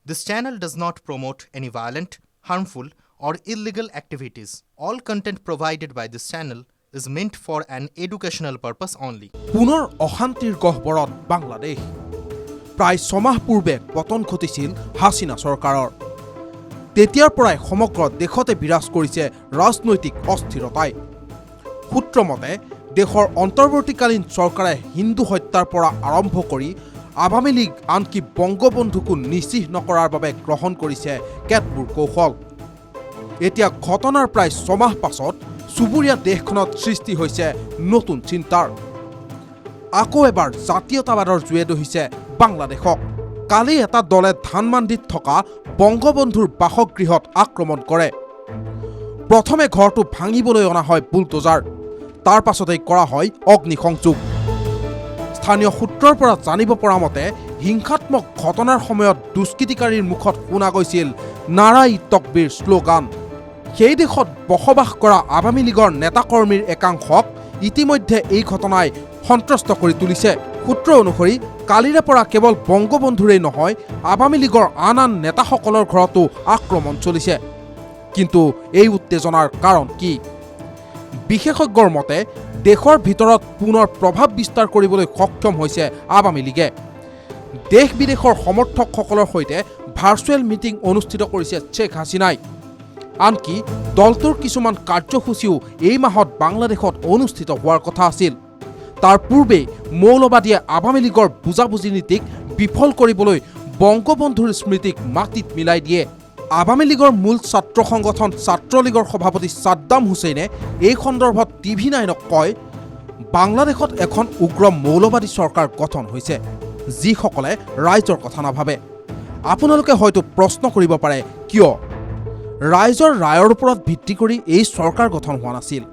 This channel does not promote any violent, harmful, or illegal activities. All content provided by this channel is meant for an educational purpose only. পুনৰ অশান্তিৰ গহ্বৰত বাংলাদেশ প্ৰায় 6 মাহ পূৰ্বে পতন ঘটিছিল হাসিনা চৰকাৰৰ তেতিয়াৰ পৰাই সমগ্ৰ দেশতে বিৰাজ কৰিছে ৰাজনৈতিক অস্থিৰতাই সূত্ৰমতে দেশৰ অন্তৰ্বৰ্তীকালীন চৰকাৰে হিন্দু হত্যাৰ পৰা আৰম্ভ কৰি আৱামী লীগ আনকি বংগবন্ধুকো নিশ্চিত নকৰাৰ বাবে গ্ৰহণ কৰিছে কেতবোৰ কৌশল এতিয়া ঘটনাৰ প্ৰায় 6 মাহ পাছত সুবুৰীয়া দেশখনত সৃষ্টি হৈছে নতুন চিন্তাৰ আকৌ এবাৰ জাতীয়তাবাদৰ জুয়ে দহিছে বাংলাদেশক কালি এটা দলে ধানমান্দিত থকা বংগবন্ধুৰ বাসগৃহত আক্ৰমণ কৰে প্ৰথমে ঘৰটো ভাঙিবলৈ অনা হয় বুলডোজাৰ তাৰ পাছতেই কৰা হয় অগ্নিসংযোগ স্থানীয় সূত্ৰৰ পৰা জানিব পৰা মতে হিংসাত্মক ঘটনাৰ সময়ত দুষ্কৃতিকাৰীৰ মুখত শুনা গৈছিল নাৰাই তকবীৰ শ্লোগান সেই দেশত বসবাস কৰা আৱামী লীগৰ নেতাকৰ্মীৰ একাংশক ইতিমধ্যে এই ঘটনাই সন্ত্ৰস্ত কৰি তুলিছে সূত্ৰ অনুসৰি কালিৰে পৰা কেৱল বংগবন্ধুৰেই নহয় আৱামী লীগৰ আন নেতাসকলৰ ঘৰতো আক্ৰমণ চলিছে কিন্তু এই উত্তেজনাৰ কাৰণ কি বিশেষজ্ঞৰ মতে দেশৰ ভিতৰত পুনৰ প্ৰভাৱ বিস্তাৰ কৰিবলৈ সক্ষম হৈছে আৱামী লীগে দেশ বিদেশৰ সমৰ্থকসকলৰ সৈতে ভাৰ্চুৱেল মিটিং অনুষ্ঠিত কৰিছে শেখ হাসিনাই আনকি দলটোৰ কিছুমান কাৰ্যসূচীও এই মাহত বাংলাদেশত অনুষ্ঠিত হোৱাৰ কথা আছিল তাৰ পূৰ্বে মৌলবাদীয়ে আৱামী লীগৰ বুজাবুজি নীতিক বিফল কৰিবলৈ বংগবন্ধুৰ স্মৃতিক মাটিত মিলাই দিয়ে আৱামী লীগৰ মূল ছাত্ৰ সংগঠন ছাত্ৰলীগৰ সভাপতি সাদ্দাম হুছেইনে এই সন্দৰ্ভত TV9ক কয় বাংলাদেশত এখন উগ্ৰ মৌলবাদী চৰকাৰ গঠন হৈছে যিসকলে ৰাইজৰ কথা নাভাবে আপোনালোকে হয়তো প্ৰশ্ন কৰিব পাৰে কিয় ৰাইজৰ ৰায়ৰ ওপৰত ভিত্তি কৰি এই চৰকাৰ গঠন হোৱা নাছিল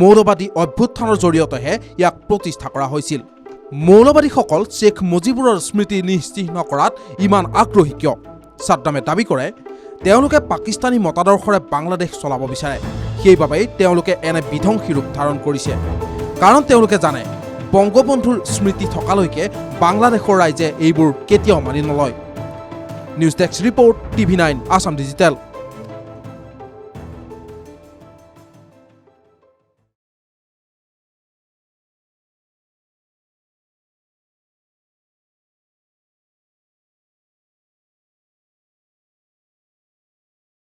মৌলবাদী অভ্যুত্থানৰ জৰিয়তেহে ইয়াক প্ৰতিষ্ঠা কৰা হৈছিল মৌলবাদীসকল শেখ মুজিবুৰৰ স্মৃতি নিশ্চিহ্ন কৰাত ইমান আগ্ৰহী কিয় সাদ্দামে দাবী কৰে তেওঁলোকে পাকিস্তানী মতাদৰ্শৰে বাংলাদেশ চলাব বিচাৰে সেইবাবেই তেওঁলোকে এনে বিধ্বংসী ৰূপ ধাৰণ কৰিছে কাৰণ তেওঁলোকে জানে বংগবন্ধুৰ স্মৃতি থকালৈকে বাংলাদেশৰ ৰাইজে এইবোৰ কেতিয়াও মানি নলয় news desk report TV9 Assam digital